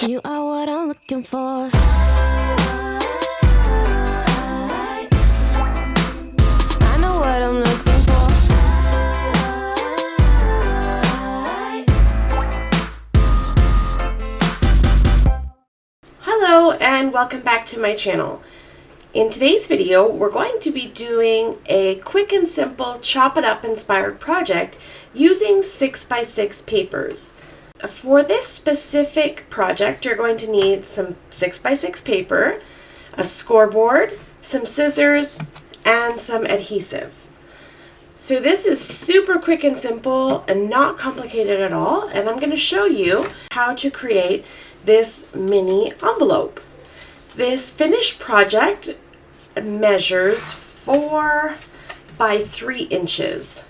You are what I'm looking for. I know what I'm looking for. Hello and welcome back to my channel. In today's video, we're going to be doing a quick and simple chop it up inspired project using 6x6 papers. For this specific project, you're going to need some 6x6 paper, a scoreboard, some scissors, and some adhesive. So this is super quick and simple and not complicated at all, and I'm going to show you how to create this mini envelope. This finished project measures 4 by 3 inches.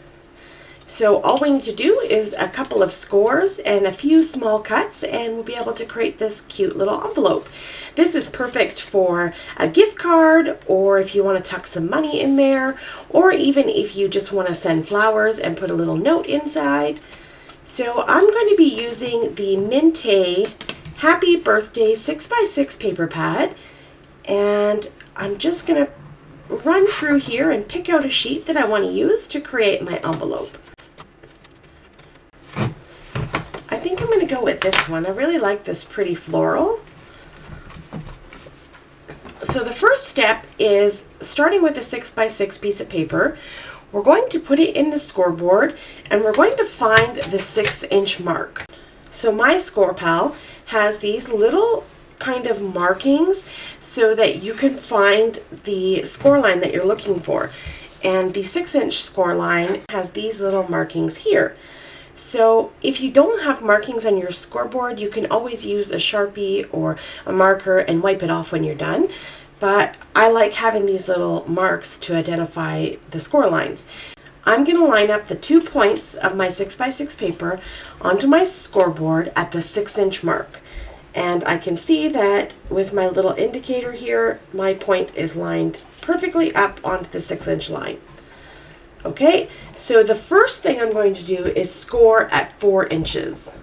So all we need to do is a couple of scores and a few small cuts, and we'll be able to create this cute little envelope. This is perfect for a gift card, or if you want to tuck some money in there, or even if you just want to send flowers and put a little note inside. So I'm going to be using the Minte Happy Birthday 6x6 paper pad, and I'm just going to run through here and pick out a sheet that I want to use to create my envelope. I think I'm going to go with this one. I really like this pretty floral. So the first step is starting with a 6x6 piece of paper. We're going to put it in the scoreboard, and we're going to find the 6-inch mark. So my score pal has these little kind of markings so that you can find the score line that you're looking for. And the 6-inch score line has these little markings here. So if you don't have markings on your scoreboard, you can always use a Sharpie or a marker and wipe it off when you're done. But I like having these little marks to identify the score lines. I'm going to line up the 2 points of my 6x6 paper onto my scoreboard at the 6-inch mark. And I can see that with my little indicator here, my point is lined perfectly up onto the 6-inch line. Okay, so the first thing I'm going to do is score at 4 inches.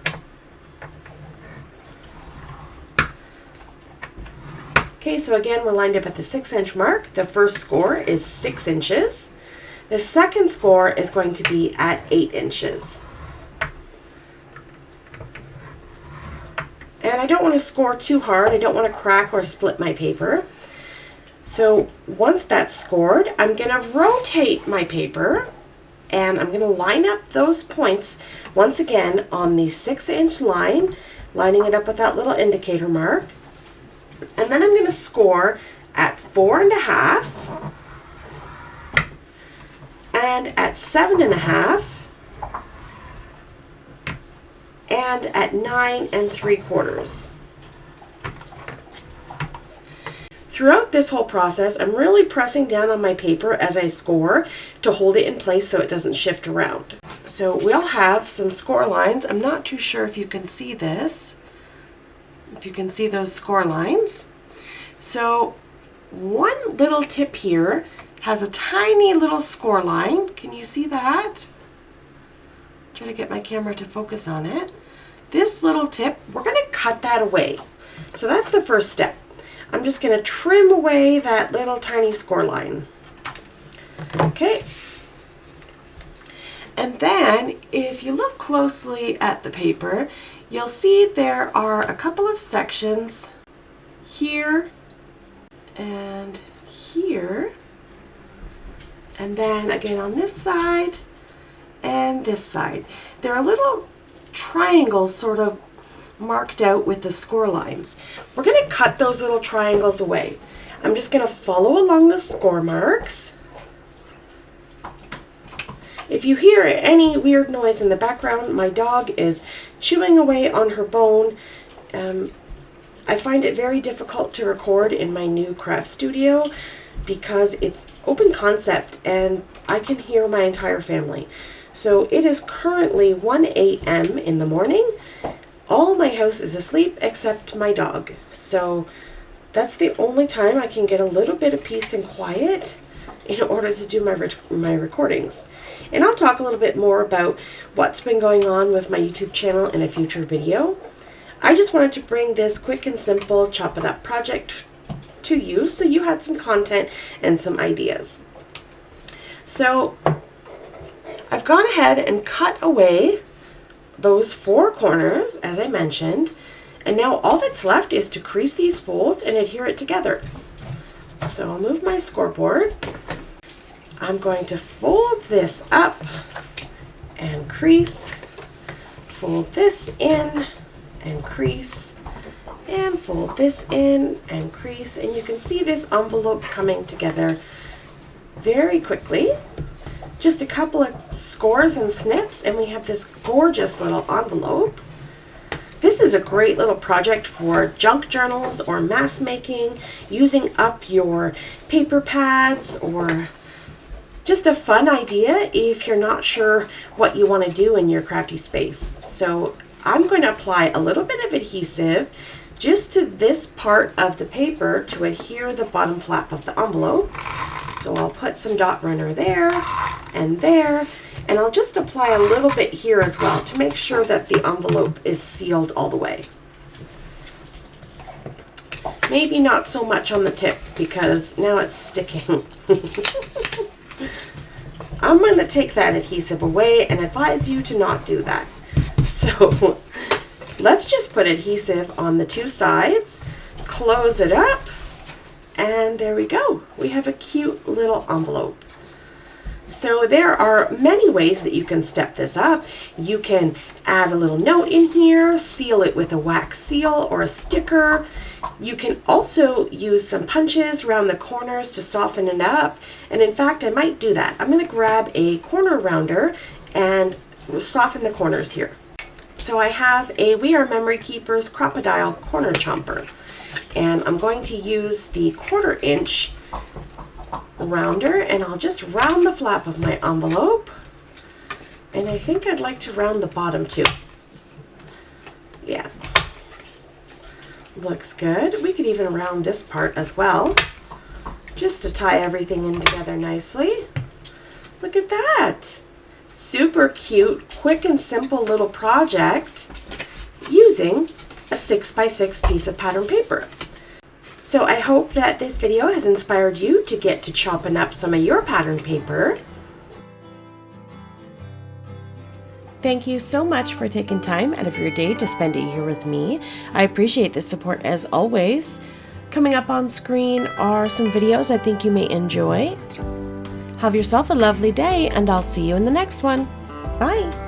Okay, so again, we're lined up at the 6-inch mark. The first score is 6 inches. The second score is going to be at 8 inches. And I don't want to score too hard. I don't want to crack or split my paper. So once that's scored, I'm going to rotate my paper, and I'm going to line up those points once again on the 6-inch line, lining it up with that little indicator mark. And then I'm going to score at 4.5 and at 7.5 and at 9 3/4. Throughout this whole process, I'm really pressing down on my paper as I score to hold it in place so it doesn't shift around. So we'll have some score lines. I'm not too sure if you can see this, if you can see those score lines. So one little tip here has a tiny little score line. Can you see that? Try to get my camera to focus on it. This little tip, we're going to cut that away. So that's the first step. I'm just going to trim away that little tiny score line. Okay. And then if you look closely at the paper, you'll see there are a couple of sections here and here. And then again on this side and this side. There are little triangles sort of marked out with the score lines. We're going to cut those little triangles away. I'm just going to follow along the score marks. If you hear any weird noise in the background, my dog is chewing away on her bone. I find it very difficult to record in my new craft studio because it's open concept and I can hear my entire family. So it is currently 1 a.m. in the morning. All my house is asleep except my dog. So that's the only time I can get a little bit of peace and quiet in order to do my recordings. And I'll talk a little bit more about what's been going on with my YouTube channel in a future video. I just wanted to bring this quick and simple chop it up project to you so you had some content and some ideas. So I've gone ahead and cut away those 4 corners, as I mentioned, and now all that's left is to crease these folds and adhere it together. So I'll move my scoreboard. I'm going to fold this up and crease, fold this in and crease, and fold this in and crease, and you can see this envelope coming together very quickly. Just a couple of scores and snips and we have this gorgeous little envelope. This is a great little project for junk journals or mask making, using up your paper pads, or just a fun idea if you're not sure what you want to do in your crafty space. So I'm going to apply a little bit of adhesive just to this part of the paper to adhere the bottom flap of the envelope. So I'll put some dot runner there, and I'll just apply a little bit here as well to make sure that the envelope is sealed all the way. Maybe not so much on the tip because now it's sticking. I'm going to take that adhesive away and advise you to not do that. So let's just put adhesive on the 2 sides, close it up, and there we go. We have a cute little envelope. So there are many ways that you can step this up. You can add a little note in here, seal it with a wax seal or a sticker. You can also use some punches around the corners to soften it up. And in fact, I might do that. I'm going to grab a corner rounder and soften the corners here. So I have a We Are Memory Keepers Crocodile Corner Chomper. And I'm going to use the 1/4 inch rounder, and I'll just round the flap of my envelope. And I think I'd like to round the bottom too. Yeah. Looks good. We could even round this part as well, just to tie everything in together nicely. Look at that. Super cute, quick and simple little project using a 6x6 piece of pattern paper. So I hope that this video has inspired you to get to chopping up some of your pattern paper. Thank you so much for taking time out of your day to spend it here with me. I appreciate the support as always. Coming up on screen are some videos I think you may enjoy. Have yourself a lovely day, and I'll see you in the next one. Bye!